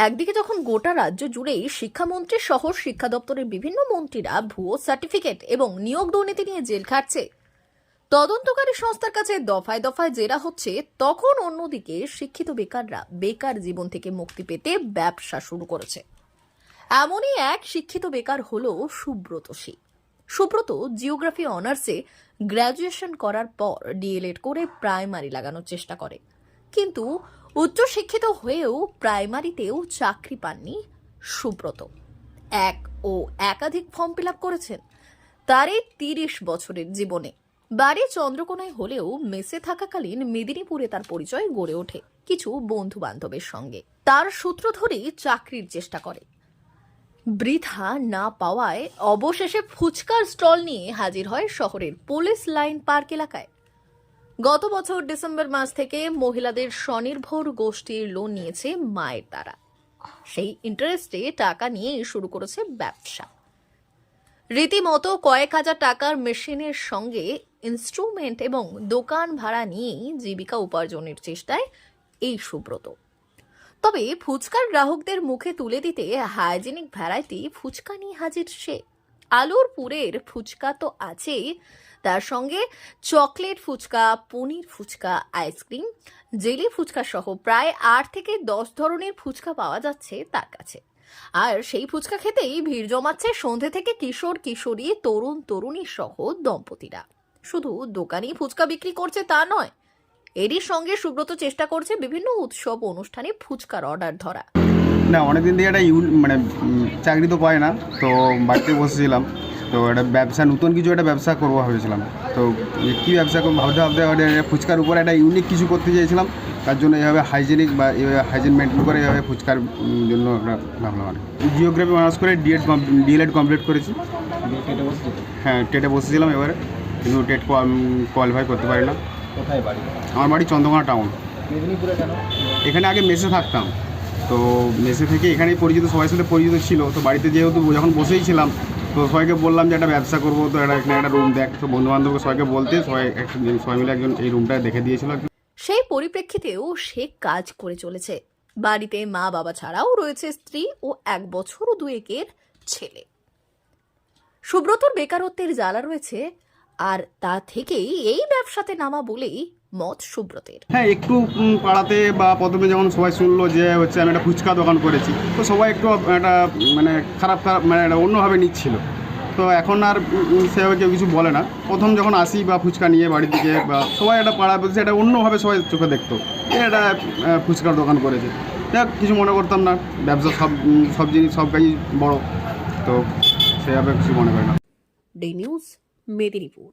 একদিকে যখন গোটা রাজ্য জুড়েই শিক্ষামন্ত্রী সহ শিক্ষা দপ্তরের বিভিন্ন মন্ত্রীরা ভুয়ো সার্টিফিকেট এবং নিয়োগ দুর্নীতি নিয়ে জেল খাটছে, তদন্তকারী সংস্থার কাছে দফায় দফায় জেরা হচ্ছে, তখন অন্যদিকে শিক্ষিত বেকাররা বেকার জীবন থেকে মুক্তি পেতে ব্যবসা শুরু করেছে। এমনই এক শিক্ষিত বেকার হলো সুব্রত সিং। সুব্রত জিওগ্রাফি অনার্সে গ্র্যাজুয়েশন করার পর ডিএলএড করে প্রাইমারি লাগানোর চেষ্টা করে, কিন্তু উচ্চশিক্ষিত হয়েও প্রাইমারিতেও চাকরি পাননি সুব্রত। একাধিক ফর্ম ফিল আপ করেছেন তার এই 30 বছরের জীবনে। বাড়ি চন্দ্রকোনায় হলেও মেসে থাকাকালীন মেদিনীপুরে তার পরিচয় গড়ে ওঠে কিছু বন্ধু বান্ধবের সঙ্গে। তার সূত্র ধরেই চাকরির চেষ্টা করে, বৃথা না পাওয়ায় অবশেষে ফুচকার স্টল নিয়ে হাজির হয় শহরের পুলিশ লাইন পার্ক এলাকায়। গত বছর ডিসেম্বর মাস থেকে মহিলাদের স্বনির্ভর গোষ্ঠীর লোন নিয়েছে মায়ের দ্বারা। সেই ইন্টারেস্টে টাকা নিয়ে শুরু করেছে ব্যবসা। রীতিমতো কয়েক হাজার টাকার মেশিনের সঙ্গে ইনস্ট্রুমেন্ট এবং দোকান ভাড়া নিয়েই জীবিকা উপার্জনের চেষ্টায় এই সুব্রত। তবে ফুচকার গ্রাহকদের মুখে তুলে দিতে হাইজেনিক ভ্যারাইটি ফুচকা নিয়ে হাজির সে। আলুর পুরের ফুচকা তো আছেই, তার সঙ্গে চকলেট ফুচকা, পনির ফুচকা, আইসক্রিম, জেলি ফুচকা সহ প্রায় 8 থেকে 10 ধরনের ফুচকা পাওয়া যাচ্ছে তার কাছে। আর সেই ফুচকা খেতেই ভিড় জমাচ্ছে সন্ধে থেকে কিশোর কিশোরী, তরুণ তরুণী সহ দম্পতিরা। শুধু দোকানেই ফুচকা বিক্রি করছে তা নয়, এরই সঙ্গে সুব্রত চেষ্টা করছে বিভিন্ন উৎসব অনুষ্ঠানে ফুচকার অর্ডার ধরা। না, অনেকদিন থেকে একটা চাকরি তো পায় না, তো বাড়িতে বসেছিলাম। তো একটা ব্যবসা, নতুন কিছু একটা ব্যবসা করবো ভেবেছিলাম। তো কী ব্যবসা করবো ভাবতে ভাবতে ফুচকার উপরে একটা ইউনিক কিছু করতে চেয়েছিলাম। তার জন্য এইভাবে হাইজেনিক বা এইভাবে হাইজেন মেনটেন করে এইভাবে ফুচকার জন্য ভাবলাম। আর জিওগ্রাফি অনার্স করে ডিএলএড কমপ্লিট করেছি। হ্যাঁ, টেটে বসেছিলাম এবারে, কিন্তু টেট কোয়ালিফাই করতে পারি না। কোথায় বাড়ি? আমার বাড়ি চন্দ্রকোনা টাউন। মেদিনীপুরে কেন? এখানে আগে মেসে থাকতাম, তো মেসে থেকে এখানেই পরিচিত, সবার সাথে পরিচিত ছিল। তো বাড়িতে যেহেতু যখন বসেই ছিলাম, তো সবাইকে বললাম যে একটা ব্যবসা করবো, তো এখানে একটা রুম দেখ। তো বন্ধুবান্ধবকে সবাইকে বলতে সবাই মিলে একজন এই রুমটা দেখে দিয়েছিল। সেই পরিপ্রেক্ষিতেও সে কাজ করে চলেছে। বাড়িতে মা বাবা ছাড়াও রয়েছে স্ত্রী ও 1 বছর ও 2 ছেলে। সুব্রতর বেকারত্বের জ্বালা রয়েছে, আর তা থেকেই এই ব্যবসাতে নামা বলেই মত সুব্রতের। হ্যাঁ, একটু পাড়াতে বা প্রথমে যখন সবাই শুনলো যে আমি একটা ফুচকা দোকান করেছি, তো সবাই একটু একটা খারাপ একটা অন্যভাবে নিচ্ছিল। তো এখন আর সেভাবে কেউ কিছু বলে না। প্রথম যখন আসি বা ফুচকা নিয়ে বাড়ি থেকে, বা সবাই একটা পাড়া বলছে, এটা অন্যভাবে সবাই চোখে দেখতো, এটা ফুচকার দোকান করেছে। কিছু মনে করতাম না, ব্যবসা সব জিনিস সব কাজই বড়, তো সেভাবে কিছু মনে করি না। D news, Medinipur.